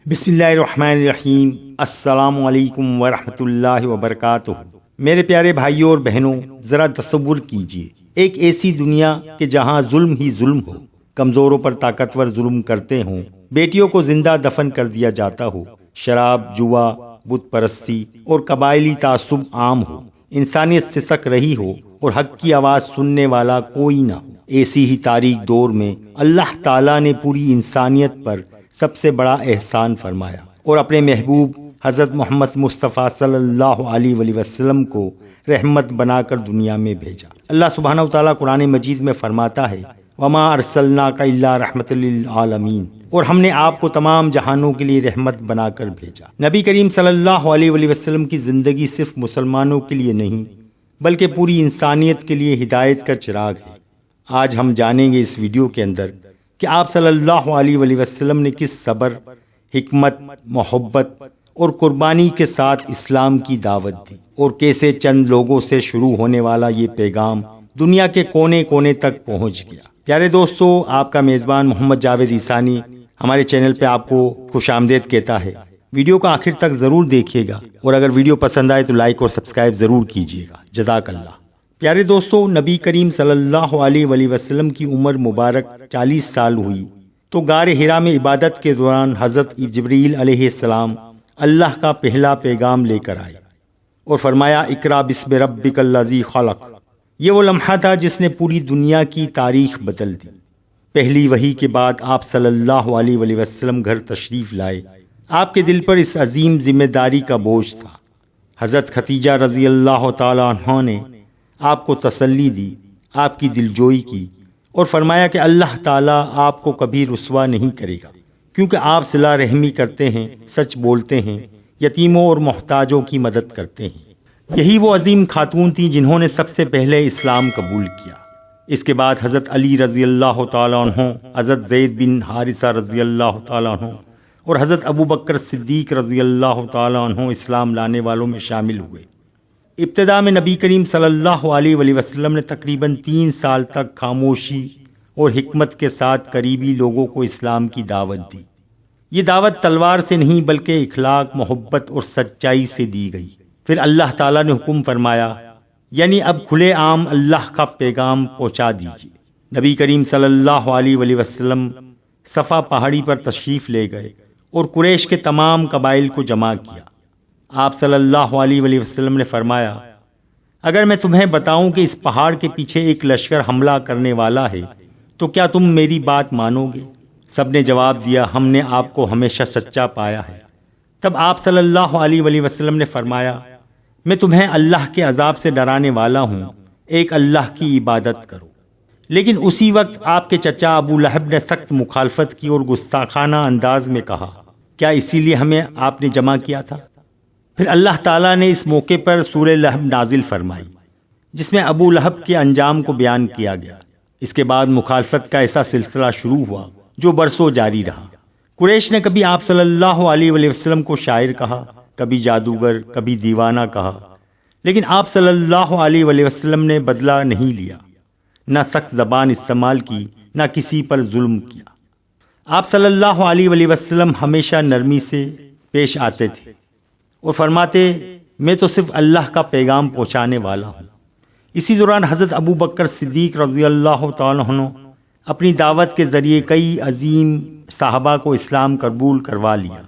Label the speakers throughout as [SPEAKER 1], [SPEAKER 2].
[SPEAKER 1] بسم اللہ الرحمن الرحیم۔ السلام علیکم ورحمۃ اللہ وبرکاتہ۔ میرے پیارے بھائیوں اور بہنوں، ذرا تصور کیجئے ایک ایسی دنیا کہ جہاں ظلم ہی ظلم ہو، کمزوروں پر طاقتور ظلم کرتے ہوں، بیٹیوں کو زندہ دفن کر دیا جاتا ہو، شراب، جوا، بت پرستی اور قبائلی تعصب عام ہو، انسانیت سے سک رہی ہو اور حق کی آواز سننے والا کوئی نہ ہو۔ ایسی ہی تاریک دور میں اللہ تعالیٰ نے پوری انسانیت پر سب سے بڑا احسان فرمایا اور اپنے محبوب حضرت محمد مصطفیٰ صلی اللہ علیہ وآلہ وسلم کو رحمت بنا کر دنیا میں بھیجا۔ اللہ سبحانہ وتعالیٰ قرآن مجید میں فرماتا ہے، وَمَا أَرْسَلْنَاكَ إِلَّا رَحْمَةً لِّلْعَالَمِينَ، اور ہم نے آپ کو تمام جہانوں کے لیے رحمت بنا کر بھیجا۔ نبی کریم صلی اللہ علیہ وآلہ وسلم کی زندگی صرف مسلمانوں کے لیے نہیں بلکہ پوری انسانیت کے لیے ہدایت کا چراغ ہے۔ آج ہم جانیں گے اس ویڈیو کے اندر کہ آپ صلی اللہ علیہ وآلہ وسلم نے کس صبر، حکمت، محبت اور قربانی کے ساتھ اسلام کی دعوت دی اور کیسے چند لوگوں سے شروع ہونے والا یہ پیغام دنیا کے کونے کونے تک پہنچ گیا۔ پیارے دوستو، آپ کا میزبان محمد جاوید عیسانی ہمارے چینل پہ آپ کو خوش آمدید کہتا ہے۔ ویڈیو کو آخر تک ضرور دیکھیے گا اور اگر ویڈیو پسند آئے تو لائک اور سبسکرائب ضرور کیجیے گا۔ جزاک اللہ۔ پیارے دوستو، نبی کریم صلی اللہ علیہ وآلہ وسلم کی عمر مبارک 40 سال ہوئی تو غار حرا میں عبادت کے دوران حضرت جبرائیل علیہ السلام اللہ کا پہلا پیغام لے کر آئے اور فرمایا، اقرأ بسم ربک الذی خلق۔ یہ وہ لمحہ تھا جس نے پوری دنیا کی تاریخ بدل دی۔ پہلی وحی کے بعد آپ صلی اللہ علیہ وآلہ وسلم گھر تشریف لائے۔ آپ کے دل پر اس عظیم ذمہ داری کا بوجھ تھا۔ حضرت خدیجہ رضی اللہ تعالی عنہ نے آپ کو تسلی دی، آپ کی دلجوئی کی اور فرمایا کہ اللہ تعالیٰ آپ کو کبھی رسوا نہیں کرے گا، کیونکہ آپ صلہ رحمی کرتے ہیں، سچ بولتے ہیں، یتیموں اور محتاجوں کی مدد کرتے ہیں۔ یہی وہ عظیم خاتون تھیں جنہوں نے سب سے پہلے اسلام قبول کیا۔ اس کے بعد حضرت علی رضی اللہ تعالیٰ عنہ، حضرت زید بن حارثہ رضی اللہ تعالیٰ عنہ اور حضرت ابوبکر صدیق رضی اللہ تعالیٰ عنہ اسلام لانے والوں میں شامل ہوئے۔ ابتدا میں نبی کریم صلی اللہ علیہ وآلہ وسلم نے تقریباً 3 سال تک خاموشی اور حکمت کے ساتھ قریبی لوگوں کو اسلام کی دعوت دی۔ یہ دعوت تلوار سے نہیں بلکہ اخلاق، محبت اور سچائی سے دی گئی۔ پھر اللہ تعالیٰ نے حکم فرمایا، یعنی اب کھلے عام اللہ کا پیغام پہنچا دیجیے۔ نبی کریم صلی اللہ علیہ وآلہ وسلم صفا پہاڑی پر تشریف لے گئے اور قریش کے تمام قبائل کو جمع کیا۔ آپ صلی اللہ علیہ وآلہ وسلم نے فرمایا، اگر میں تمہیں بتاؤں کہ اس پہاڑ کے پیچھے ایک لشکر حملہ کرنے والا ہے تو کیا تم میری بات مانو گے؟ سب نے جواب دیا، ہم نے آپ کو ہمیشہ سچا پایا ہے۔ تب آپ صلی اللہ علیہ وآلہ وسلم نے فرمایا، میں تمہیں اللہ کے عذاب سے ڈرانے والا ہوں، ایک اللہ کی عبادت کرو۔ لیکن اسی وقت آپ کے چچا ابو لہب نے سخت مخالفت کی اور گستاخانہ انداز میں کہا، کیا اسی لیے ہمیں آپ نے جمع کیا تھا؟ پھر اللہ تعالیٰ نے اس موقع پر سورہ لہب نازل فرمائی، جس میں ابو لہب کے انجام کو بیان کیا گیا۔ اس کے بعد مخالفت کا ایسا سلسلہ شروع ہوا جو برسوں جاری رہا۔ قریش نے کبھی آپ صلی اللہ علیہ وآلہ وسلم کو شاعر کہا، کبھی جادوگر، کبھی دیوانہ کہا، لیکن آپ صلی اللہ علیہ وآلہ وسلم نے بدلہ نہیں لیا، نہ سخت زبان استعمال کی، نہ کسی پر ظلم کیا۔ آپ صلی اللہ علیہ وآلہ وسلم ہمیشہ نرمی سے پیش آتے تھے اور فرماتے، میں تو صرف اللہ کا پیغام پہنچانے والا ہوں۔ اسی دوران حضرت ابوبکر صدیق رضی اللہ تعالیٰ عنہ اپنی دعوت کے ذریعے کئی عظیم صحابہ کو اسلام قبول کروا لیا،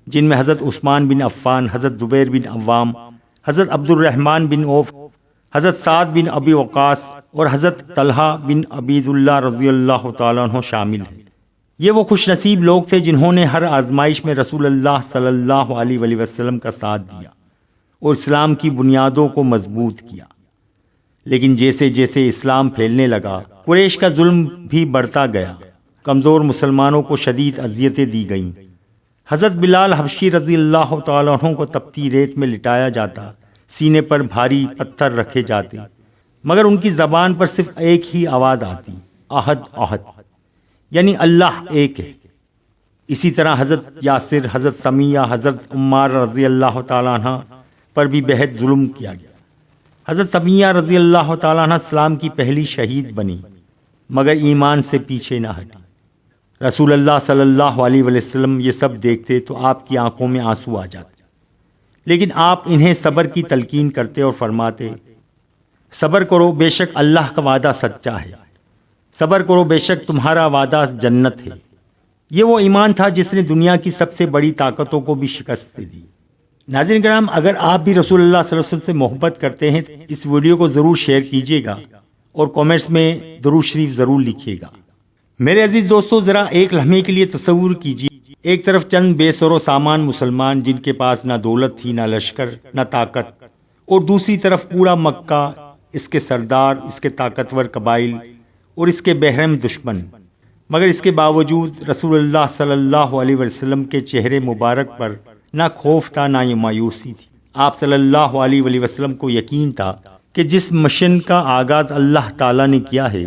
[SPEAKER 1] جن میں حضرت عثمان بن عفان، حضرت زبیر بن عوام، حضرت عبد الرحمن بن عوف، حضرت سعد بن ابی وقاص اور حضرت طلحہ بن عبید اللہ رضی اللہ تعالیٰ عنہ شامل ہیں۔ یہ وہ خوش نصیب لوگ تھے جنہوں نے ہر آزمائش میں رسول اللہ صلی اللہ علیہ وآلہ وسلم کا ساتھ دیا اور اسلام کی بنیادوں کو مضبوط کیا۔ لیکن جیسے جیسے اسلام پھیلنے لگا، قریش کا ظلم بھی بڑھتا گیا، کمزور مسلمانوں کو شدید اذیتیں دی گئیں۔ حضرت بلال حبشی رضی اللہ تعالیٰ عنہ کو تپتی ریت میں لٹایا جاتا، سینے پر بھاری پتھر رکھے جاتے، مگر ان کی زبان پر صرف ایک ہی آواز آتی، احد احد، یعنی اللہ ایک ہے۔ اسی طرح حضرت یاسر، حضرت سمیہ، حضرت عمار رضی اللہ تعالیٰ عنہ پر بھی بہت ظلم کیا گیا۔ حضرت سمیہ رضی اللہ تعالیٰ عنہ اسلام کی پہلی شہید بنی، مگر ایمان سے پیچھے نہ ہٹی۔ رسول اللہ صلی اللہ علیہ وسلم یہ سب دیکھتے تو آپ کی آنکھوں میں آنسو آ جاتے، لیکن آپ انہیں صبر کی تلقین کرتے اور فرماتے، صبر کرو، بے شک اللہ کا وعدہ سچا ہے، صبر کرو، بے شک تمہارا وعدہ جنت ہے۔ یہ وہ ایمان تھا جس نے دنیا کی سب سے بڑی طاقتوں کو بھی شکست دی۔ ناظرین کرام، اگر آپ بھی رسول اللہ صلی اللہ علیہ وسلم سے محبت کرتے ہیں، اس ویڈیو کو ضرور شیئر کیجیے گا اور کامنٹس میں درود شریف ضرور لکھیے گا۔ میرے عزیز دوستو، ذرا ایک لمحے کے لیے تصور کیجیے، ایک طرف چند بے سر و سامان مسلمان جن کے پاس نہ دولت تھی، نہ لشکر، نہ طاقت، اور دوسری طرف پورا مکہ، اس کے سردار، اس کے طاقتور قبائل اور اس کے بہرم دشمن۔ مگر اس کے باوجود رسول اللہ صلی اللہ علیہ وسلم کے چہرے مبارک پر نہ خوف تھا، نہ یہ مایوسی تھی۔ آپ صلی اللہ علیہ وسلم کو یقین تھا کہ جس مشن کا آغاز اللہ تعالیٰ نے کیا ہے،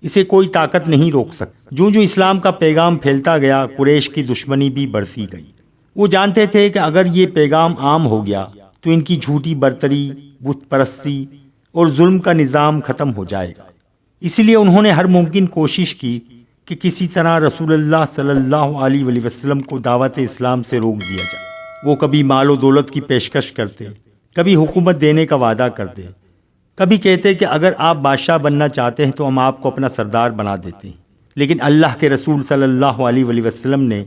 [SPEAKER 1] اسے کوئی طاقت نہیں روک سکتی۔ جو اسلام کا پیغام پھیلتا گیا، قریش کی دشمنی بھی بڑھتی گئی۔ وہ جانتے تھے کہ اگر یہ پیغام عام ہو گیا تو ان کی جھوٹی برتری، بت پرستی اور ظلم کا نظام ختم ہو جائے گا۔ اسی لیے انہوں نے ہر ممکن کوشش کی کہ کسی طرح رسول اللہ صلی اللہ علیہ وسلم کو دعوت اسلام سے روک دیا جائے۔ وہ کبھی مال و دولت کی پیشکش کرتے، کبھی حکومت دینے کا وعدہ کرتے، کبھی کہتے کہ اگر آپ بادشاہ بننا چاہتے ہیں تو ہم آپ کو اپنا سردار بنا دیتے ہیں۔ لیکن اللہ کے رسول صلی اللہ علیہ وسلم نے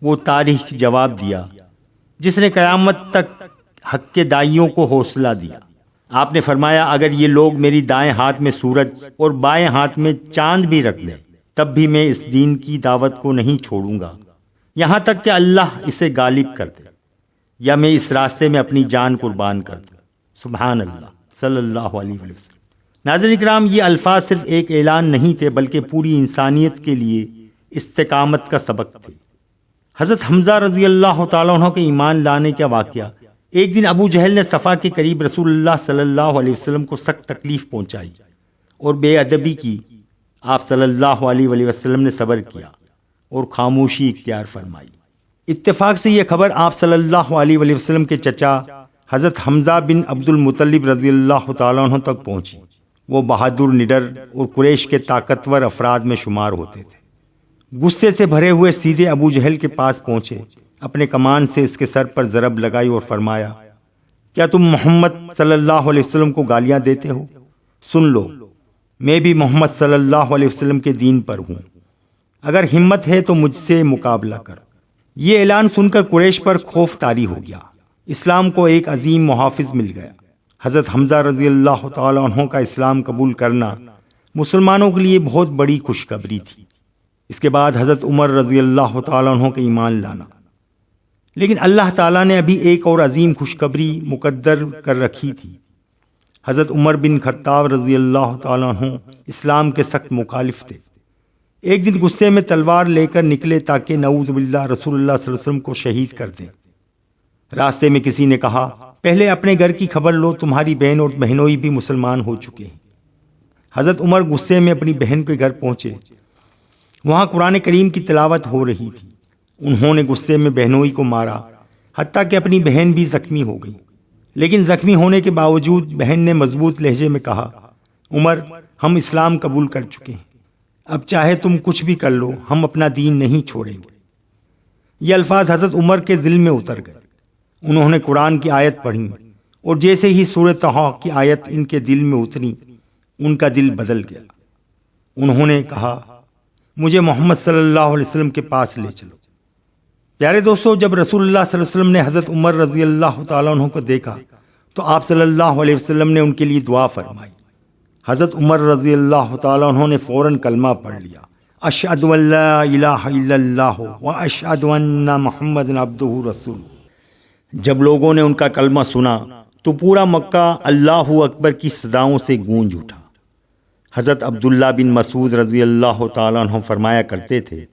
[SPEAKER 1] وہ تاریخ جواب دیا جس نے قیامت تک حق کے دائیوں کو حوصلہ دیا۔ آپ نے فرمایا، اگر یہ لوگ میری دائیں ہاتھ میں سورج اور بائیں ہاتھ میں چاند بھی رکھ دیں تب بھی میں اس دین کی دعوت کو نہیں چھوڑوں گا، یہاں تک کہ اللہ اسے غالب کر دے یا میں اس راستے میں اپنی جان قربان کر دوں۔ سبحان اللہ صلی اللہ علیہ وسلم۔ ناظرین کرام، یہ الفاظ صرف ایک اعلان نہیں تھے بلکہ پوری انسانیت کے لیے استقامت کا سبق تھے۔ حضرت حمزہ رضی اللہ تعالیٰ عنہ کے ایمان لانے کا واقعہ، ایک دن ابو جہل نے صفا کے قریب رسول اللہ صلی اللہ علیہ وسلم کو سخت تکلیف پہنچائی اور بے ادبی کی۔ آپ صلی اللہ علیہ وسلم نے صبر کیا اور خاموشی اختیار فرمائی۔ اتفاق سے یہ خبر آپ صلی اللہ علیہ وسلم کے چچا حضرت حمزہ بن عبد المطلب رضی اللہ تعالیٰ عنہ تک پہنچی۔ وہ بہادر، نڈر اور قریش کے طاقتور افراد میں شمار ہوتے تھے۔ غصے سے بھرے ہوئے سیدھے ابو جہل کے پاس پہنچے، اپنے کمان سے اس کے سر پر ضرب لگائی اور فرمایا، کیا تم محمد صلی اللہ علیہ وسلم کو گالیاں دیتے ہو؟ سن لو، میں بھی محمد صلی اللہ علیہ وسلم کے دین پر ہوں، اگر ہمت ہے تو مجھ سے مقابلہ کر۔ یہ اعلان سن کر قریش پر خوف طاری ہو گیا۔ اسلام کو ایک عظیم محافظ مل گیا۔ حضرت حمزہ رضی اللہ تعالیٰ عنہ کا اسلام قبول کرنا مسلمانوں کے لیے بہت بڑی خوشخبری تھی۔ اس کے بعد حضرت عمر رضی اللہ تعالیٰ عنہ کا ایمان لانا۔ لیکن اللہ تعالیٰ نے ابھی ایک اور عظیم خوشخبری مقدر کر رکھی تھی۔ حضرت عمر بن خطاب رضی اللہ تعالیٰ عنہ اسلام کے سخت مخالف تھے۔ ایک دن غصے میں تلوار لے کر نکلے تاکہ نعوذ باللہ رسول اللہ صلی اللہ علیہ وسلم کو شہید کر دیں۔ راستے میں کسی نے کہا، پہلے اپنے گھر کی خبر لو، تمہاری بہن اور بہنوئی بھی مسلمان ہو چکے ہیں۔ حضرت عمر غصے میں اپنی بہن کے گھر پہنچے۔ وہاں قرآن کریم کی تلاوت ہو رہی تھی۔ انہوں نے غصے میں بہنوئی کو مارا، حتیٰ کہ اپنی بہن بھی زخمی ہو گئی۔ لیکن زخمی ہونے کے باوجود بہن نے مضبوط لہجے میں کہا، عمر، ہم اسلام قبول کر چکے ہیں، اب چاہے تم کچھ بھی کر لو، ہم اپنا دین نہیں چھوڑیں گے۔ یہ الفاظ حضرت عمر کے دل میں اتر گئے۔ انہوں نے قرآن کی آیت پڑھی اور جیسے ہی سورۃ طٰہٰ کی آیت ان کے دل میں اتری، ان کا دل بدل گیا۔ انہوں نے کہا، مجھے محمد صلی اللہ علیہ وسلم کے پاس لے چلو۔ پیارے دوستو، جب رسول اللہ صلی اللہ علیہ وسلم نے حضرت عمر رضی اللہ تعالیٰ عنہ کو دیکھا تو آپ صلی اللہ علیہ وسلم نے ان کے لیے دعا فرمائی۔ حضرت عمر رضی اللہ تعالیٰ عنہ نے فوراً کلمہ پڑھ لیا، اشہد ان لا الہ الا اللہ واشہد ان محمد عبدہ رسولہ۔ جب لوگوں نے ان کا کلمہ سنا تو پورا مکہ اللہ اکبر کی صداؤں سے گونج اٹھا۔ حضرت عبداللہ بن مسعود رضی اللہ تعالیٰ عنہ فرمایا کرتے تھے،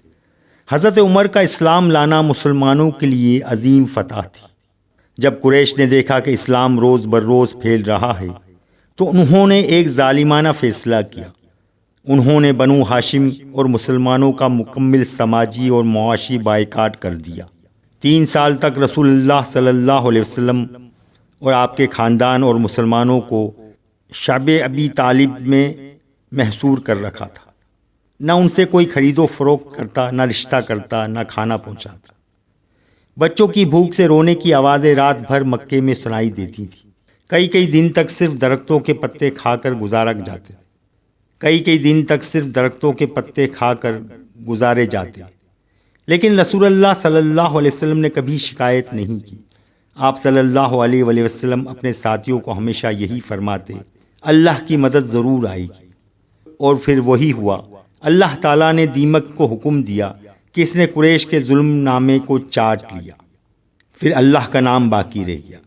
[SPEAKER 1] حضرت عمر کا اسلام لانا مسلمانوں کے لیے عظیم فتح تھی۔ جب قریش نے دیکھا کہ اسلام روز بر روز پھیل رہا ہے تو انہوں نے ایک ظالمانہ فیصلہ کیا۔ انہوں نے بنو ہاشم اور مسلمانوں کا مکمل سماجی اور معاشی بائیکاٹ کر دیا۔ 3 سال تک رسول اللہ صلی اللہ علیہ وسلم اور آپ کے خاندان اور مسلمانوں کو شعب ابی طالب میں محصور کر رکھا تھا۔ نہ ان سے کوئی خرید و فروخت کرتا، نہ رشتہ کرتا، نہ کھانا پہنچاتا۔ بچوں کی بھوک سے رونے کی آوازیں رات بھر مکے میں سنائی دیتی تھیں۔ کئی دن تک صرف درختوں کے پتے کھا کر گزارا جاتے، کئی دن تک صرف درختوں کے پتے کھا کر گزارے جاتے، لیکن رسول اللہ صلی اللہ علیہ وسلم نے کبھی شکایت نہیں کی۔ آپ صلی اللہ علیہ وآلہ وسلم اپنے ساتھیوں کو ہمیشہ یہی فرماتے، اللہ کی مدد ضرور آئے گی، اور پھر وہی ہوا۔ اللہ تعالیٰ نے دیمک کو حکم دیا کہ اس نے قریش کے ظلم نامے کو چاٹ لیا، پھر اللہ کا نام باقی رہ گیا۔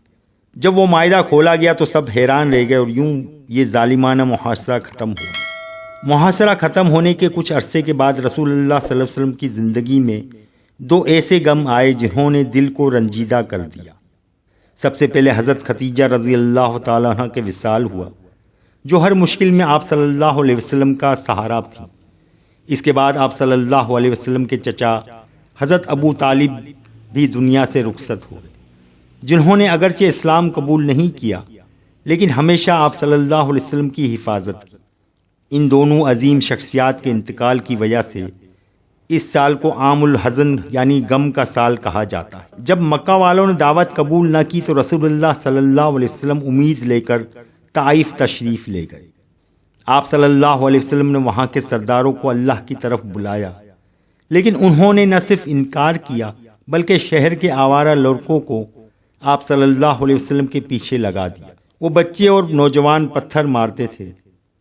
[SPEAKER 1] جب وہ معاہدہ کھولا گیا تو سب حیران رہ گئے، اور یوں یہ ظالمانہ محاصرہ ختم ہوا۔ محاصرہ ختم ہونے کے کچھ عرصے کے بعد رسول اللہ صلی اللہ علیہ وسلم کی زندگی میں دو ایسے غم آئے جنہوں نے دل کو رنجیدہ کر دیا۔ سب سے پہلے حضرت خدیجہ رضی اللہ تعالیٰ عنہ کے وصال ہوا، جو ہر مشکل میں آپ صلی اللہ علیہ وسلم کا سہارا تھی۔ اس کے بعد آپ صلی اللہ علیہ وسلم کے چچا حضرت ابو طالب بھی دنیا سے رخصت ہو گئے، جنہوں نے اگرچہ اسلام قبول نہیں کیا لیکن ہمیشہ آپ صلی اللہ علیہ وسلم کی حفاظت کی۔ ان دونوں عظیم شخصیات کے انتقال کی وجہ سے اس سال کو عام الحزن یعنی غم کا سال کہا جاتا ہے۔ جب مکہ والوں نے دعوت قبول نہ کی تو رسول اللہ صلی اللہ علیہ وسلم امید لے کر طائف تشریف لے گئے۔ آپ صلی اللہ علیہ وسلم نے وہاں کے سرداروں کو اللہ کی طرف بلایا، لیکن انہوں نے نہ صرف انکار کیا بلکہ شہر کے آوارہ لڑکوں کو آپ صلی اللہ علیہ وسلم کے پیچھے لگا دیا۔ وہ بچے اور نوجوان پتھر مارتے تھے۔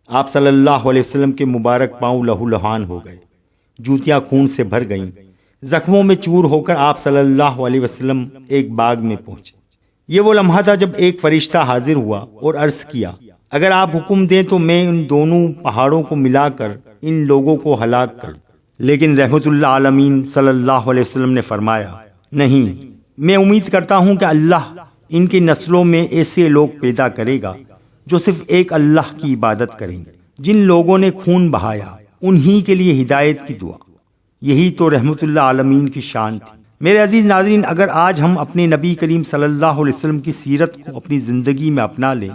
[SPEAKER 1] آپ صلی اللہ علیہ وسلم کے مبارک پاؤں لہو لہان ہو گئے، جوتیاں خون سے بھر گئیں۔ زخموں میں چور ہو کر آپ صلی اللہ علیہ وسلم ایک باغ میں پہنچے۔ یہ وہ لمحہ تھا جب ایک فرشتہ حاضر ہوا اور عرض کیا، اگر آپ حکم دیں تو میں ان دونوں پہاڑوں کو ملا کر ان لوگوں کو ہلاک کر دوں۔ لیکن رحمت اللہ عالمین صلی اللہ علیہ وسلم نے فرمایا، نہیں، میں امید کرتا ہوں کہ اللہ ان کی نسلوں میں ایسے لوگ پیدا کرے گا جو صرف ایک اللہ کی عبادت کریں گے۔ جن لوگوں نے خون بہایا انہی کے لیے ہدایت کی دعا، یہی تو رحمت اللہ عالمین کی شان تھی۔ میرے عزیز ناظرین، اگر آج ہم اپنے نبی کریم صلی اللہ علیہ وسلم کی سیرت کو اپنی زندگی میں اپنا لیں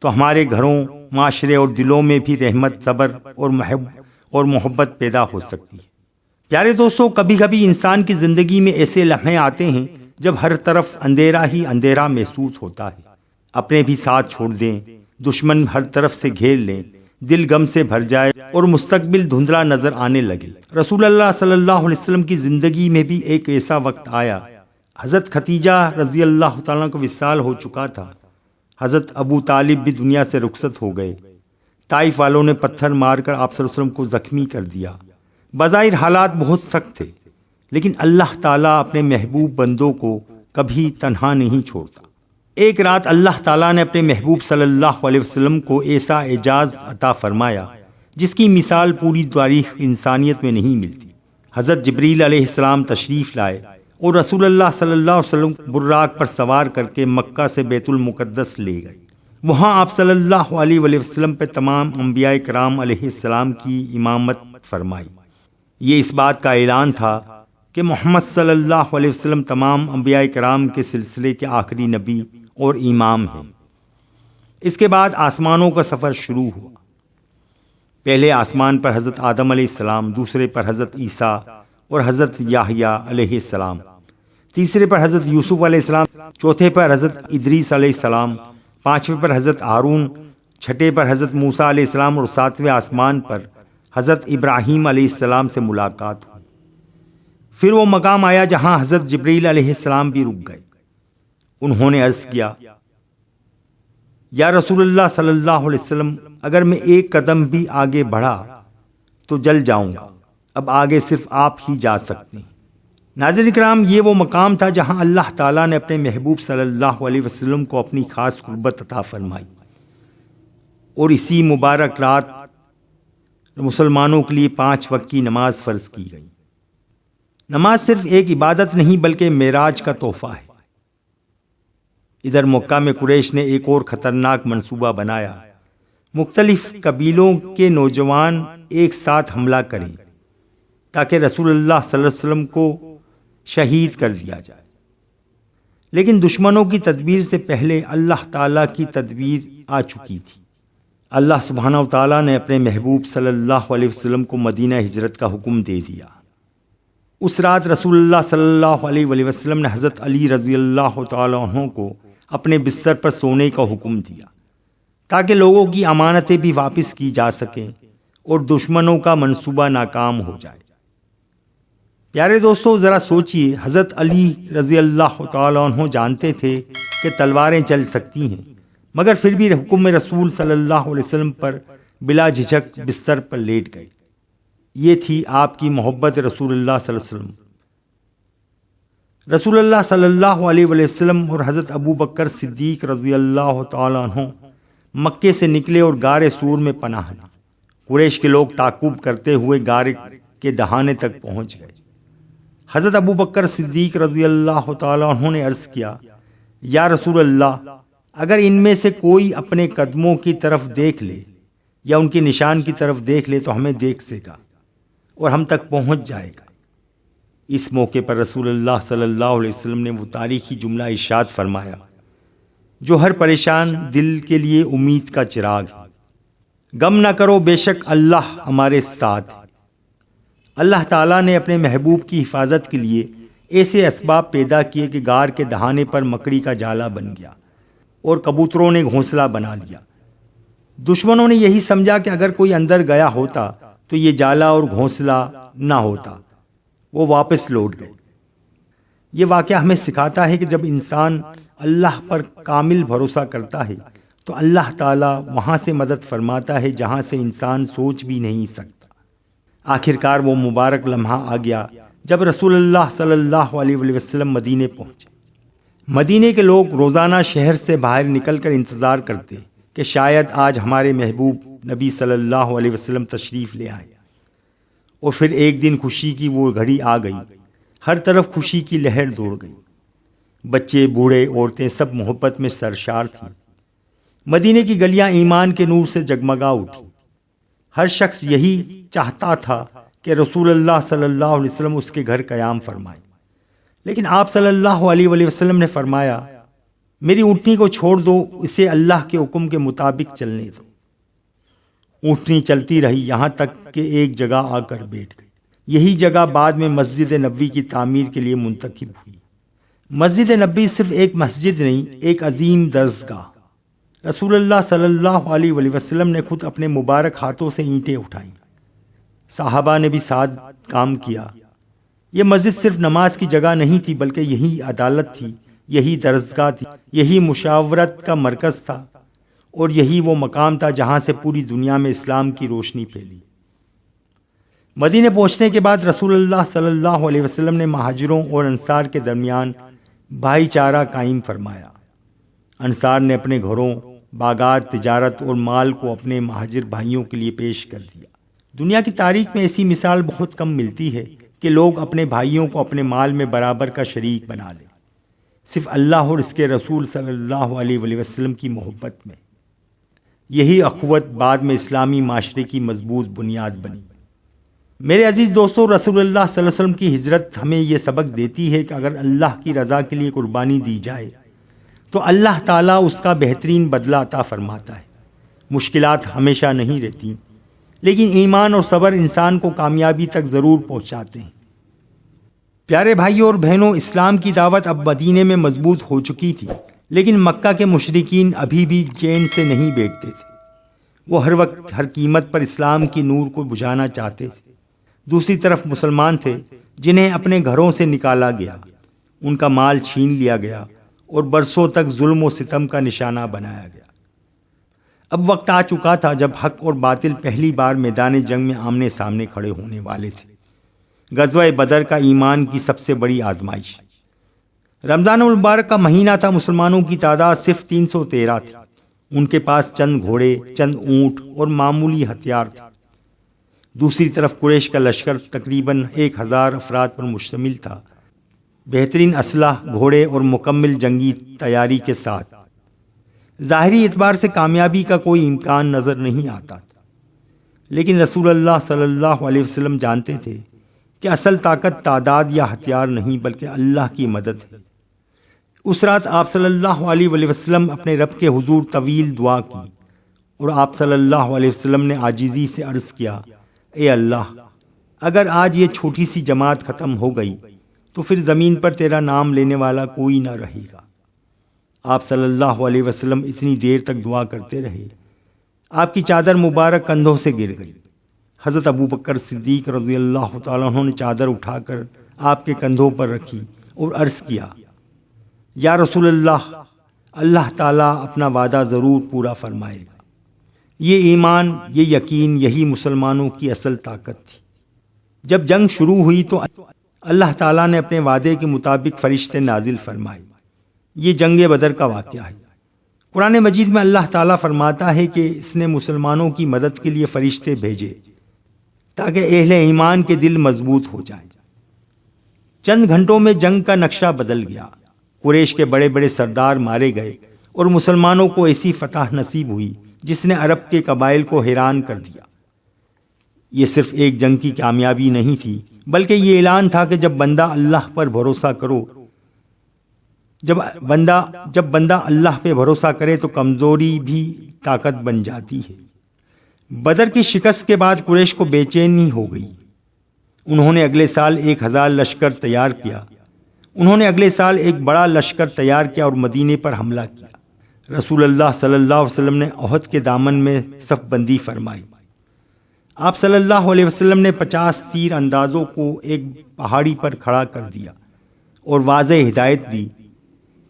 [SPEAKER 1] تو ہمارے گھروں، معاشرے اور دلوں میں بھی رحمت، صبر اور محبت پیدا ہو سکتی ہے۔ پیارے دوستو، کبھی کبھی انسان کی زندگی میں ایسے لمحے آتے ہیں جب ہر طرف اندھیرا ہی اندھیرا محسوس ہوتا ہے۔ اپنے بھی ساتھ چھوڑ دیں، دشمن ہر طرف سے گھیر لیں، دل غم سے بھر جائے اور مستقبل دھندلا نظر آنے لگے۔ رسول اللہ صلی اللہ علیہ وسلم کی زندگی میں بھی ایک ایسا وقت آیا۔ حضرت خدیجہ رضی اللہ تعالیٰ کو وصال ہو چکا تھا۔ حضرت ابو طالب بھی دنیا سے رخصت ہو گئے۔ طائف والوں نے پتھر مار کر آپ صلی اللہ علیہ وسلم کو زخمی کر دیا۔ بظاہر حالات بہت سخت تھے، لیکن اللہ تعالیٰ اپنے محبوب بندوں کو کبھی تنہا نہیں چھوڑتا۔ ایک رات اللہ تعالیٰ نے اپنے محبوب صلی اللہ علیہ وسلم کو ایسا اعجاز عطا فرمایا جس کی مثال پوری تاریخ انسانیت میں نہیں ملتی۔ حضرت جبریل علیہ السلام تشریف لائے اور رسول اللہ صلی اللہ علیہ وسلم براق پر سوار کر کے مکہ سے بیت المقدس لے گئے۔ وہاں آپ صلی اللہ علیہ وآلہ وسلم پہ تمام انبیاء کرام علیہ السلام کی امامت فرمائی۔ یہ اس بات کا اعلان تھا کہ محمد صلی اللہ علیہ وسلم تمام انبیاء کرام کے سلسلے کے آخری نبی اور امام ہیں۔ اس کے بعد آسمانوں کا سفر شروع ہوا۔ پہلے آسمان پر حضرت آدم علیہ السلام، دوسرے پر حضرت عیسیٰ اور حضرت یحییٰ علیہ السلام، تیسرے پر حضرت یوسف علیہ السلام، چوتھے پر حضرت ادریس علیہ السلام، پانچویں پر حضرت ہارون، چھٹے پر حضرت موسیٰ علیہ السلام اور ساتویں آسمان پر حضرت ابراہیم علیہ السلام سے ملاقات ہوئی۔ پھر وہ مقام آیا جہاں حضرت جبریل علیہ السلام بھی رک گئے۔ انہوں نے عرض کیا، یا رسول اللہ صلی اللہ علیہ وسلم، اگر میں ایک قدم بھی آگے بڑھا تو جل جاؤں گا، اب آگے صرف آپ ہی جا سکتے ہیں۔ ناظرین کرام، یہ وہ مقام تھا جہاں اللہ تعالیٰ نے اپنے محبوب صلی اللہ علیہ وسلم کو اپنی خاص قربت عطا فرمائی، اور اسی مبارک رات مسلمانوں کے لیے 5 وقت کی نماز فرض کی گئی۔ نماز صرف ایک عبادت نہیں بلکہ معراج کا تحفہ ہے۔ ادھر مکہ میں قریش نے ایک اور خطرناک منصوبہ بنایا۔ مختلف قبیلوں کے نوجوان ایک ساتھ حملہ کریں تاکہ رسول اللہ صلی اللہ علیہ وسلم کو شہید کر دیا جائے، لیکن دشمنوں کی تدبیر سے پہلے اللہ تعالیٰ کی تدبیر آ چکی تھی۔ اللہ سبحانہ و تعالیٰ نے اپنے محبوب صلی اللہ علیہ وسلم کو مدینہ ہجرت کا حکم دے دیا۔ اس رات رسول اللہ صلی اللہ علیہ وسلم نے حضرت علی رضی اللہ تعالیٰ عنہ کو اپنے بستر پر سونے کا حکم دیا تاکہ لوگوں کی امانتیں بھی واپس کی جا سکیں اور دشمنوں کا منصوبہ ناکام ہو جائے۔ پیارے دوستو، ذرا سوچئے، حضرت علی رضی اللہ تعالیٰ عنہ جانتے تھے کہ تلواریں چل سکتی ہیں، مگر پھر بھی حکم رسول صلی اللہ علیہ وسلم پر بلا جھجک بستر پر لیٹ گئے۔ یہ تھی آپ کی محبت رسول اللہ صلی اللہ علیہ وسلم۔ رسول اللہ صلی اللہ علیہ وسلم اور حضرت ابو بکر صدیق رضی اللہ تعالیٰ عنہ مکے سے نکلے اور غار سور میں پناہ لی۔ قریش کے لوگ تعقب کرتے ہوئے غار کے دہانے تک پہنچ گئے۔ حضرت ابو بکر صدیق رضی اللہ تعالیٰ عنہ نے عرض کیا، یا رسول اللہ، اگر ان میں سے کوئی اپنے قدموں کی طرف دیکھ لے یا ان کے نشان کی طرف دیکھ لے تو ہمیں دیکھ سکے گا اور ہم تک پہنچ جائے گا۔ اس موقع پر رسول اللہ صلی اللہ علیہ وسلم نے وہ تاریخی جملہ ارشاد فرمایا جو ہر پریشان دل کے لیے امید کا چراغ ہے، غم نہ کرو، بے شک اللہ ہمارے ساتھ ہے۔ اللہ تعالیٰ نے اپنے محبوب کی حفاظت کے لیے ایسے اسباب پیدا کیے کہ غار کے دہانے پر مکڑی کا جالا بن گیا اور کبوتروں نے گھونسلہ بنا لیا۔ دشمنوں نے یہی سمجھا کہ اگر کوئی اندر گیا ہوتا تو یہ جالا اور گھونسلہ نہ ہوتا، وہ واپس لوٹ گئے۔ یہ واقعہ ہمیں سکھاتا ہے کہ جب انسان اللہ پر کامل بھروسہ کرتا ہے تو اللہ تعالیٰ وہاں سے مدد فرماتا ہے جہاں سے انسان سوچ بھی نہیں سکتا۔ آخرکار وہ مبارک لمحہ آ گیا جب رسول اللہ صلی اللہ علیہ وسلم مدینے پہنچے۔ مدینے کے لوگ روزانہ شہر سے باہر نکل کر انتظار کرتے کہ شاید آج ہمارے محبوب نبی صلی اللہ علیہ وسلم تشریف لے آئیں، اور پھر ایک دن خوشی کی وہ گھڑی آ گئی۔ ہر طرف خوشی کی لہر دوڑ گئی، بچے، بوڑھے، عورتیں سب محبت میں سرشار تھیں۔ مدینے کی گلیاں ایمان کے نور سے جگمگا اٹھی۔ ہر شخص یہی چاہتا تھا کہ رسول اللہ صلی اللہ علیہ وسلم اس کے گھر قیام فرمائے، لیکن آپ صلی اللہ علیہ وسلم نے فرمایا، میری اونٹنی کو چھوڑ دو، اسے اللہ کے حکم کے مطابق چلنے دو۔ اونٹنی چلتی رہی یہاں تک کہ ایک جگہ آ کر بیٹھ گئی۔ یہی جگہ بعد میں مسجد نبوی کی تعمیر کے لیے منتخب ہوئی۔ مسجد نبوی صرف ایک مسجد نہیں، ایک عظیم درسگاہ۔ رسول اللہ صلی اللہ علیہ وسلم نے خود اپنے مبارک ہاتھوں سے اینٹیں اٹھائیں، صحابہ نے بھی ساتھ کام کیا۔ یہ مسجد صرف نماز کی جگہ نہیں تھی، بلکہ یہی عدالت تھی، یہی درسگاہ تھی، یہی مشاورت کا مرکز تھا، اور یہی وہ مقام تھا جہاں سے پوری دنیا میں اسلام کی روشنی پھیلی۔ مدینے پہنچنے کے بعد رسول اللہ صلی اللہ علیہ وسلم نے مہاجروں اور انصار کے درمیان بھائی چارہ قائم فرمایا۔ انصار نے اپنے گھروں، باغات، تجارت اور مال کو اپنے مہاجر بھائیوں کے لیے پیش کر دیا۔ دنیا کی تاریخ میں ایسی مثال بہت کم ملتی ہے کہ لوگ اپنے بھائیوں کو اپنے مال میں برابر کا شریک بنا لیں، صرف اللہ اور اس کے رسول صلی اللہ علیہ وسلم کی محبت میں۔ یہی اخوت بعد میں اسلامی معاشرے کی مضبوط بنیاد بنی۔ میرے عزیز دوستو، رسول اللہ صلی اللہ علیہ وسلم کی ہجرت ہمیں یہ سبق دیتی ہے کہ اگر اللہ کی رضا کے لیے قربانی دی جائے تو اللہ تعالیٰ اس کا بہترین بدلہ عطا فرماتا ہے۔ مشکلات ہمیشہ نہیں رہتی، لیکن ایمان اور صبر انسان کو کامیابی تک ضرور پہنچاتے ہیں۔ پیارے بھائیوں اور بہنوں، اسلام کی دعوت اب مدینے میں مضبوط ہو چکی تھی، لیکن مکہ کے مشرکین ابھی بھی چین سے نہیں بیٹھتے تھے۔ وہ ہر وقت ہر قیمت پر اسلام کی نور کو بجھانا چاہتے تھے۔ دوسری طرف مسلمان تھے جنہیں اپنے گھروں سے نکالا گیا، ان کا مال چھین لیا گیا اور برسوں تک ظلم و ستم کا نشانہ بنایا گیا۔ اب وقت آ چکا تھا جب حق اور باطل پہلی بار میدان جنگ میں آمنے سامنے کھڑے ہونے والے تھے۔ غزوہ بدر کا ایمان کی سب سے بڑی آزمائش۔ رمضان المبارک کا مہینہ تھا، مسلمانوں کی تعداد صرف 313 تھی۔ ان کے پاس چند گھوڑے، چند اونٹ اور معمولی ہتھیار تھے۔ دوسری طرف قریش کا لشکر تقریباً 1000 افراد پر مشتمل تھا، بہترین اسلحہ، گھوڑے اور مکمل جنگی تیاری کے ساتھ۔ ظاہری اعتبار سے کامیابی کا کوئی امکان نظر نہیں آتا تھا، لیکن رسول اللہ صلی اللہ علیہ وسلم جانتے تھے کہ اصل طاقت تعداد یا ہتھیار نہیں بلکہ اللہ کی مدد ہے۔ اس رات آپ صلی اللہ علیہ وسلم اپنے رب کے حضور طویل دعا کی اور آپ صلی اللہ علیہ وسلم نے عاجزی سے عرض کیا، اے اللہ، اگر آج یہ چھوٹی سی جماعت ختم ہو گئی تو پھر زمین پر تیرا نام لینے والا کوئی نہ رہے گا۔ آپ صلی اللہ علیہ وسلم اتنی دیر تک دعا کرتے رہے، آپ کی چادر مبارک کندھوں سے گر گئی۔ حضرت ابو بکر صدیق رضی اللہ تعالیٰ عنہ نے چادر اٹھا کر آپ کے کندھوں پر رکھی اور عرض کیا، یا رسول اللہ، اللہ تعالیٰ اپنا وعدہ ضرور پورا فرمائے گا۔ یہ ایمان، یہ یقین، یہی مسلمانوں کی اصل طاقت تھی۔ جب جنگ شروع ہوئی تو اللہ تعالیٰ نے اپنے وعدے کے مطابق فرشتے نازل فرمائے۔ یہ جنگ بدر کا واقعہ ہے۔ قرآن مجید میں اللہ تعالیٰ فرماتا ہے کہ اس نے مسلمانوں کی مدد کے لیے فرشتے بھیجے تاکہ اہل ایمان کے دل مضبوط ہو جائیں۔ چند گھنٹوں میں جنگ کا نقشہ بدل گیا۔ قریش کے بڑے بڑے سردار مارے گئے اور مسلمانوں کو ایسی فتح نصیب ہوئی جس نے عرب کے قبائل کو حیران کر دیا۔ یہ صرف ایک جنگ کی کامیابی نہیں تھی، بلکہ یہ اعلان تھا کہ جب بندہ اللہ پر بھروسہ کرو جب بندہ اللہ پہ بھروسہ کرے تو کمزوری بھی طاقت بن جاتی ہے۔ بدر کی شکست کے بعد قریش کو بے چینی ہو گئی۔ انہوں نے اگلے سال 1000 لشکر تیار کیا۔ انہوں نے اگلے سال ایک بڑا لشکر تیار کیا اور مدینے پر حملہ کیا۔ رسول اللہ صلی اللہ علیہ وسلم نے احد کے دامن میں صف بندی فرمائی۔ آپ صلی اللہ علیہ وسلم نے 50 تیر اندازوں کو ایک پہاڑی پر کھڑا کر دیا اور واضح ہدایت دی،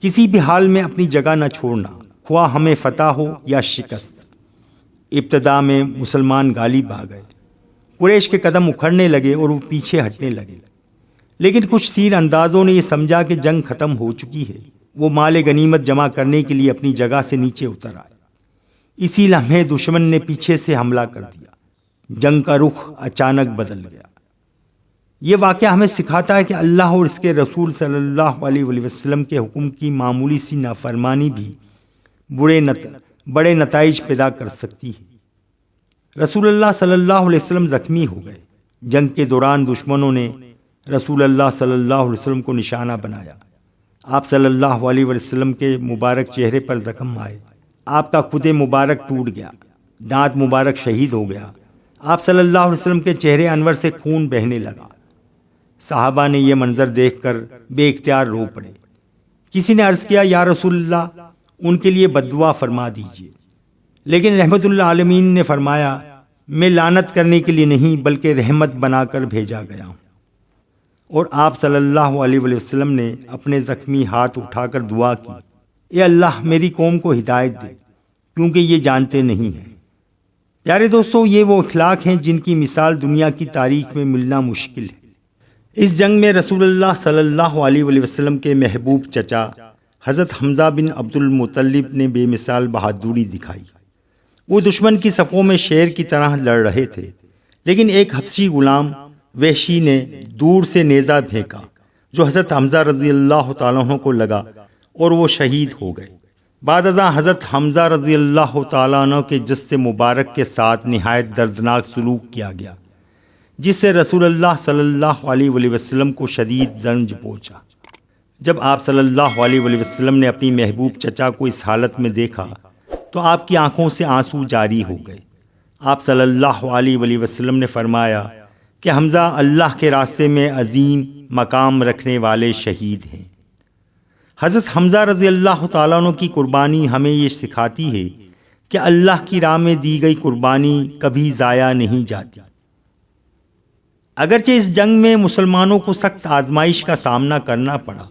[SPEAKER 1] کسی بھی حال میں اپنی جگہ نہ چھوڑنا، خواہ ہمیں فتح ہو یا شکست۔ ابتدا میں مسلمان غالب آ گئے، قریش کے قدم اکھڑنے لگے اور وہ پیچھے ہٹنے لگے، لیکن کچھ تیر اندازوں نے یہ سمجھا کہ جنگ ختم ہو چکی ہے۔ وہ مال غنیمت جمع کرنے کے لیے اپنی جگہ سے نیچے اتر آئے۔ اسی لمحے دشمن نے پیچھے سے حملہ کر دیا۔ جنگ کا رخ اچانک بدل گیا۔ یہ واقعہ ہمیں سکھاتا ہے کہ اللہ اور اس کے رسول صلی اللہ علیہ وسلم کے حکم کی معمولی سی نافرمانی بھی بڑے نتائج پیدا کر سکتی ہے۔ رسول اللہ صلی اللہ علیہ وسلم زخمی ہو گئے۔ جنگ کے دوران دشمنوں نے رسول اللہ صلی اللہ علیہ وسلم کو نشانہ بنایا۔ آپ صلی اللہ علیہ وسلم کے مبارک چہرے پر زخم آئے۔ آپ کا خود مبارک ٹوٹ گیا، دانت مبارک شہید ہو گیا۔ آپ صلی اللہ علیہ وسلم کے چہرے انور سے خون بہنے لگا۔ صحابہ نے یہ منظر دیکھ کر بے اختیار رو پڑے۔ کسی نے عرض کیا، یا رسول اللہ، ان کے لیے بد دعا فرما دیجیے۔ لیکن رحمت اللہ عالمین نے فرمایا، میں لعنت کرنے کے لیے نہیں بلکہ رحمت بنا کر بھیجا گیا ہوں۔ اور آپ صلی اللہ علیہ وسلم نے اپنے زخمی ہاتھ اٹھا کر دعا کی، اے اللہ، میری قوم کو ہدایت دے کیونکہ یہ جانتے نہیں ہیں۔ پیارے دوستو، یہ وہ اخلاق ہیں جن کی مثال دنیا کی تاریخ میں ملنا مشکل ہے۔ اس جنگ میں رسول اللہ صلی اللہ علیہ وسلم کے محبوب چچا حضرت حمزہ بن عبد المطلب نے بے مثال بہادری دکھائی۔ وہ دشمن کی صفوں میں شیر کی طرح لڑ رہے تھے، لیکن ایک حبشی غلام وحشی نے دور سے نیزہ پھینکا جو حضرت حمزہ رضی اللہ تعالیٰ عنہ کو لگا اور وہ شہید ہو گئے۔ بعد ازاں حضرت حمزہ رضی اللہ تعالیٰ عنہ کے جسد مبارک کے ساتھ نہایت دردناک سلوک کیا گیا، جس سے رسول اللہ صلی اللہ علیہ وسلم کو شدید رنج پہنچا۔ جب آپ صلی اللہ علیہ وسلم نے اپنی محبوب چچا کو اس حالت میں دیکھا تو آپ کی آنکھوں سے آنسو جاری ہو گئے۔ آپ صلی اللہ علیہ وسلم نے فرمایا کہ حمزہ اللہ کے راستے میں عظیم مقام رکھنے والے شہید ہیں۔ حضرت حمزہ رضی اللہ تعالیٰ عنہ کی قربانی ہمیں یہ سکھاتی ہے کہ اللہ کی راہ میں دی گئی قربانی کبھی ضائع نہیں جاتی۔ اگرچہ اس جنگ میں مسلمانوں کو سخت آزمائش کا سامنا کرنا پڑا،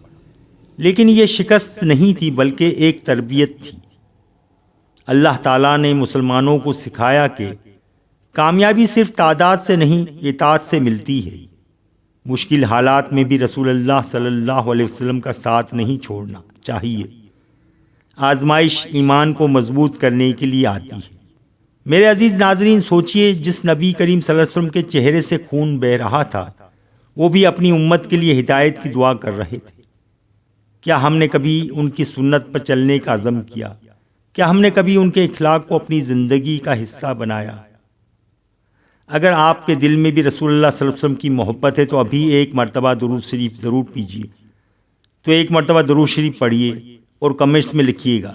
[SPEAKER 1] لیکن یہ شکست نہیں تھی بلکہ ایک تربیت تھی۔ اللہ تعالیٰ نے مسلمانوں کو سکھایا کہ کامیابی صرف تعداد سے نہیں، اطاعت سے ملتی ہے۔ مشکل حالات میں بھی رسول اللہ صلی اللہ علیہ وسلم کا ساتھ نہیں چھوڑنا چاہیے۔ آزمائش ایمان کو مضبوط کرنے کے لیے آتی ہے۔ میرے عزیز ناظرین، سوچئے، جس نبی کریم صلی اللہ علیہ وسلم کے چہرے سے خون بہہ رہا تھا، وہ بھی اپنی امت کے لیے ہدایت کی دعا کر رہے تھے۔ کیا ہم نے کبھی ان کی سنت پر چلنے کا عزم کیا؟ کیا ہم نے کبھی ان کے اخلاق کو اپنی زندگی کا حصہ بنایا؟ اگر آپ کے دل میں بھی رسول اللہ صلی اللہ علیہ وسلم کی محبت ہے تو ابھی ایک مرتبہ درود شریف ضرور پڑھیے۔ تو ایک مرتبہ درود شریف پڑھیے اور کمنٹس میں لکھیے گا،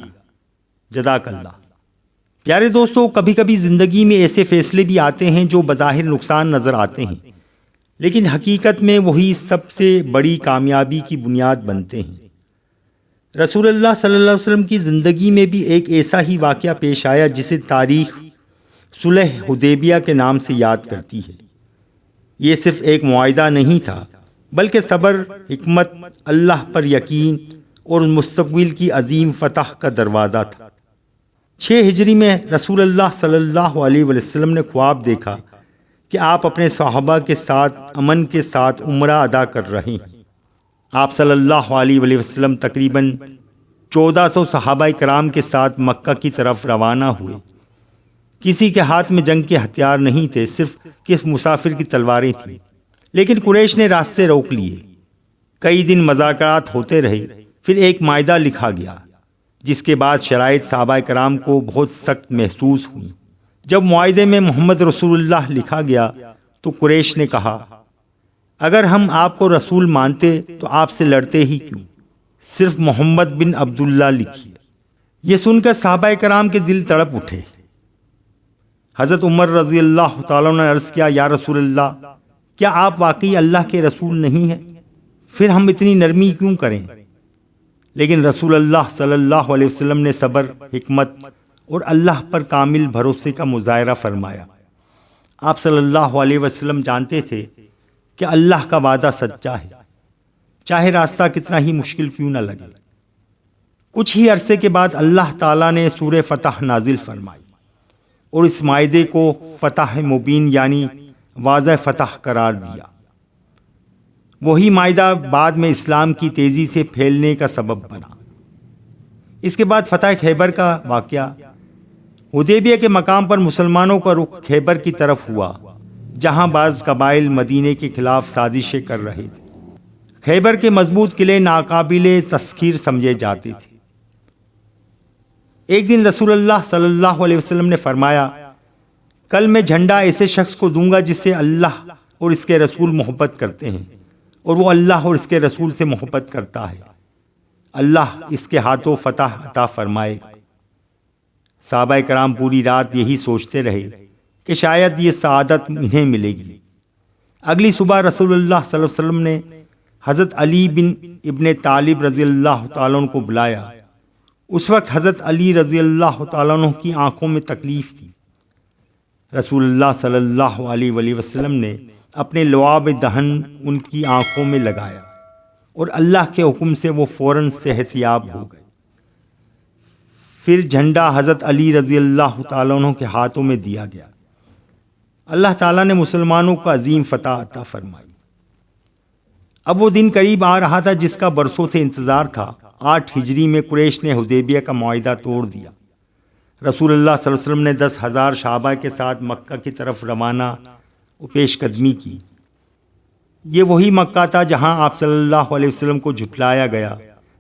[SPEAKER 1] جزاک اللہ۔ پیارے دوستو، کبھی کبھی زندگی میں ایسے فیصلے بھی آتے ہیں جو بظاہر نقصان نظر آتے ہیں، لیکن حقیقت میں وہی سب سے بڑی کامیابی کی بنیاد بنتے ہیں۔ رسول اللہ صلی اللہ علیہ وسلم کی زندگی میں بھی ایک ایسا ہی واقعہ پیش آیا جسے تاریخ صلح حدیبیہ کے نام سے یاد کرتی ہے۔ یہ صرف ایک معاہدہ نہیں تھا، بلکہ صبر، حکمت، اللہ پر یقین اور مستقبل کی عظیم فتح کا دروازہ تھا۔ 6 ہجری میں رسول اللہ صلی اللہ علیہ وسلم نے خواب دیکھا کہ آپ اپنے صحابہ کے ساتھ امن کے ساتھ عمرہ ادا کر رہے ہیں۔ آپ صلی اللہ علیہ وسلم تقریباً 1400 صحابہ کرام کے ساتھ مکہ کی طرف روانہ ہوئے۔ کسی کے ہاتھ میں جنگ کے ہتھیار نہیں تھے، صرف کس مسافر کی تلواریں تھیں، لیکن قریش نے راستے روک لیے۔ کئی دن مذاکرات ہوتے رہے، پھر ایک معاہدہ لکھا گیا، جس کے بعد شرائط صحابہ کرام کو بہت سخت محسوس ہوئی۔ جب معاہدے میں محمد رسول اللہ لکھا گیا تو قریش نے کہا، اگر ہم آپ کو رسول مانتے تو آپ سے لڑتے ہی کیوں؟ صرف محمد بن عبداللہ لکھیے۔ یہ سن کر صحابہ کرام کے دل تڑپ اٹھے۔ حضرت عمر رضی اللہ تعالیٰ نے عرض کیا، یا رسول اللہ، کیا آپ واقعی اللہ کے رسول نہیں ہیں؟ پھر ہم اتنی نرمی کیوں کریں؟ لیکن رسول اللہ صلی اللہ علیہ وسلم نے صبر، حکمت اور اللہ پر کامل بھروسے کا مظاہرہ فرمایا۔ آپ صلی اللہ علیہ وسلم جانتے تھے کہ اللہ کا وعدہ سچا ہے، چاہے راستہ کتنا ہی مشکل کیوں نہ لگے۔ کچھ ہی عرصے کے بعد اللہ تعالیٰ نے سورہ فتح نازل فرمائی اور اس معاہدے کو فتح مبین یعنی واضح فتح قرار دیا۔ وہی معاہدہ بعد میں اسلام کی تیزی سے پھیلنے کا سبب بنا۔ اس کے بعد فتح خیبر کا واقعہ۔ حدیبیہ کے مقام پر مسلمانوں کا رخ خیبر کی طرف ہوا، جہاں بعض قبائل مدینے کے خلاف سازشیں کر رہے تھے۔ خیبر کے مضبوط قلعے ناقابل تسخیر سمجھے جاتے تھے۔ ایک دن رسول اللہ صلی اللہ علیہ وسلم نے فرمایا، کل میں جھنڈا ایسے شخص کو دوں گا جس سے اللہ اور اس کے رسول محبت کرتے ہیں، اور وہ اللہ اور اس کے رسول سے محبت کرتا ہے۔ اللہ اس کے ہاتھوں فتح عطا فرمائے گا۔ صحابہ کرام پوری رات یہی سوچتے رہے کہ شاید یہ سعادت انہیں ملے گی۔ اگلی صبح رسول اللہ صلی اللہ علیہ وسلم نے حضرت علی بن ابن طالب رضی اللہ تعالیٰ عنہ کو بلایا۔ اس وقت حضرت علی رضی اللہ تعالیٰ عنہ کی آنکھوں میں تکلیف تھی۔ رسول اللہ صلی اللہ علیہ وسلم نے اپنے لعاب دہن ان کی آنکھوں میں لگایا اور اللہ کے حکم سے وہ فوراً صحت یاب ہو گئے۔ پھر جھنڈا حضرت علی رضی اللہ تعالیٰ عنہ کے ہاتھوں میں دیا گیا۔ اللہ تعالیٰ نے مسلمانوں کو عظیم فتح عطا فرمائی۔ اب وہ دن قریب آ رہا تھا جس کا برسوں سے انتظار تھا۔ 8 ہجری میں قریش نے حدیبیہ کا معاہدہ توڑ دیا۔ رسول اللہ صلی اللہ علیہ وسلم نے 10,000 صحابہ کے ساتھ مکہ کی طرف روانہ و پیش قدمی کی۔ یہ وہی مکہ تھا جہاں آپ صلی اللہ علیہ وسلم کو جھٹلایا گیا،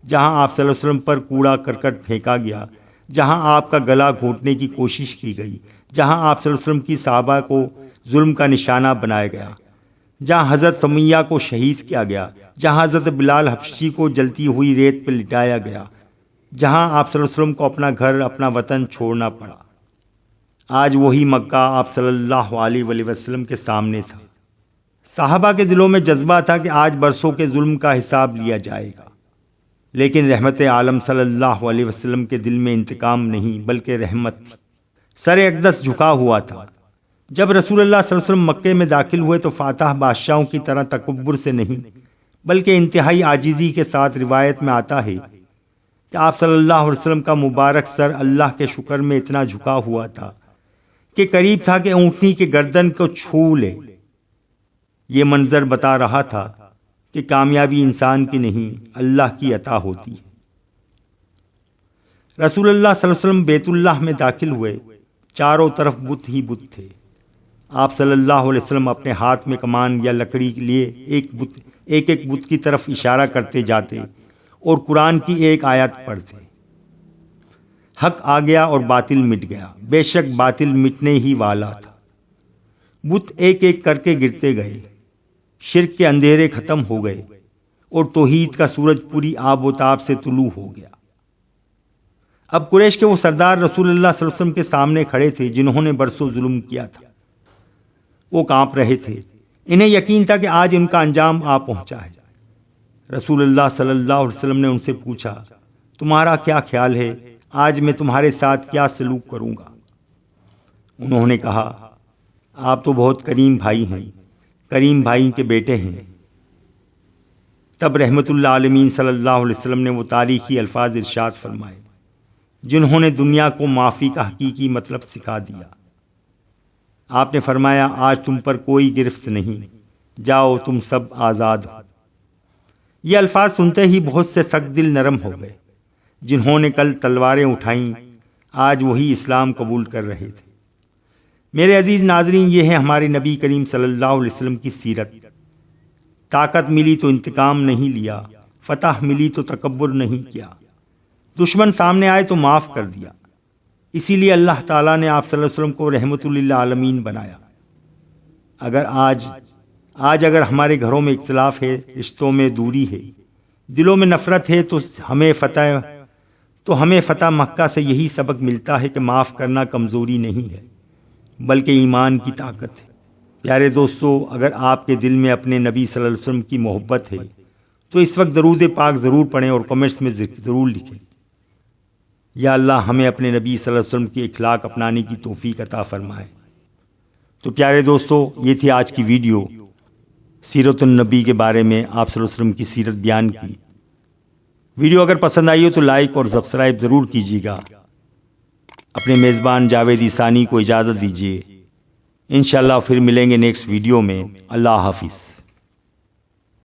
[SPEAKER 1] جہاں آپ صلی اللہ علیہ وسلم پر کوڑا کرکٹ پھینکا گیا، جہاں آپ کا گلا گھونٹنے کی کوشش کی گئی، جہاں آپ صلی اللہ علیہ وسلم کی صحابہ کو ظلم کا نشانہ بنایا گیا، جہاں حضرت سمیہ کو شہید کیا گیا، جہاں حضرت بلال حبشی کو جلتی ہوئی ریت پر لٹایا گیا، جہاں آپ صلی اللہ علیہ وسلم کو اپنا گھر، اپنا وطن چھوڑنا پڑا۔ آج وہی مکہ آپ صلی اللہ علیہ وسلم کے سامنے تھا۔ صحابہ کے دلوں میں جذبہ تھا کہ آج برسوں کے ظلم کا حساب لیا جائے گا، لیکن رحمت عالم صلی اللہ علیہ وسلم کے دل میں انتقام نہیں بلکہ رحمت تھی۔ سر اقدس جھکا ہوا تھا۔ جب رسول اللہ صلی اللہ علیہ وسلم مکے میں داخل ہوئے تو فاتح بادشاہوں کی طرح تکبر سے نہیں بلکہ انتہائی عاجزی کے ساتھ روایت میں آتا ہے کہ آپ صلی اللہ علیہ وسلم کا مبارک سر اللہ کے شکر میں اتنا جھکا ہوا تھا کہ قریب تھا کہ اونٹنی کے گردن کو چھو لے۔ یہ منظر بتا رہا تھا کہ کامیابی انسان کی نہیں اللہ کی عطا ہوتی ہے۔ رسول اللہ صلی اللہ علیہ وسلم بیت اللہ میں داخل ہوئے۔ چاروں طرف بت ہی بت تھے۔ آپ صلی اللہ علیہ وسلم اپنے ہاتھ میں کمان یا لکڑی کے لیے ایک ایک بت کی طرف اشارہ کرتے جاتے اور قرآن کی ایک آیت پڑھتے۔ حق آ گیا اور باطل مٹ گیا، بے شک باطل مٹنے ہی والا تھا۔ بت ایک ایک کر کے گرتے گئے، شرک کے اندھیرے ختم ہو گئے اور توحید کا سورج پوری آب و تاب سے طلوع ہو گیا۔ اب قریش کے وہ سردار رسول اللہ صلی اللہ علیہ وسلم کے سامنے کھڑے تھے جنہوں نے برسوں ظلم کیا تھا۔ وہ کانپ رہے تھے، انہیں یقین تھا کہ آج ان کا انجام آ پہنچا ہے۔ رسول اللہ صلی اللہ علیہ وسلم نے ان سے پوچھا، تمہارا کیا خیال ہے، آج میں تمہارے ساتھ کیا سلوک کروں گا؟ انہوں نے کہا، آپ تو بہت کریم بھائی ہیں، کریم بھائی کے بیٹے ہیں۔ تب رحمت اللہ عالمین صلی اللہ علیہ وسلم نے وہ تاریخی الفاظ ارشاد فرمائے جنہوں نے دنیا کو معافی کا حقیقی مطلب سکھا دیا۔ آپ نے فرمایا، آج تم پر کوئی گرفت نہیں، جاؤ تم سب آزاد ہو۔ یہ الفاظ سنتے ہی بہت سے سخت دل نرم ہو گئے۔ جنہوں نے کل تلواریں اٹھائیں آج وہی اسلام قبول کر رہے تھے۔ میرے عزیز ناظرین، یہ ہے ہمارے نبی کریم صلی اللہ علیہ وسلم کی سیرت۔ طاقت ملی تو انتقام نہیں لیا، فتح ملی تو تکبر نہیں کیا، دشمن سامنے آئے تو معاف کر دیا۔ اسی لیے اللہ تعالیٰ نے آپ صلی اللہ علیہ وسلم کو رحمت للعالمین بنایا۔ اگر ہمارے گھروں میں اختلاف ہے، رشتوں میں دوری ہے، دلوں میں نفرت ہے، تو ہمیں فتح مکہ سے یہی سبق ملتا ہے کہ معاف کرنا کمزوری نہیں ہے بلکہ ایمان کی طاقت ہے۔ پیارے دوستو، اگر آپ کے دل میں اپنے نبی صلی اللہ علیہ وسلم کی محبت ہے تو اس وقت درود پاک ضرور پڑھیں اور کمنٹس میں ضرور لکھیں، یا اللہ ہمیں اپنے نبی صلی اللہ علیہ وسلم کے اخلاق اپنانے کی توفیق عطا فرمائے۔ تو پیارے دوستو، یہ تھی آج کی ویڈیو، سیرت النبی کے بارے میں آپ صلی اللہ علیہ وسلم کی سیرت بیان کی۔ ویڈیو اگر پسند آئی ہو تو لائک اور سبسکرائب ضرور کیجیے گا۔ اپنے میزبان جاوید عیسانی کو اجازت دیجیے، انشاءاللہ پھر ملیں گے نیکسٹ ویڈیو میں۔ اللہ حافظ۔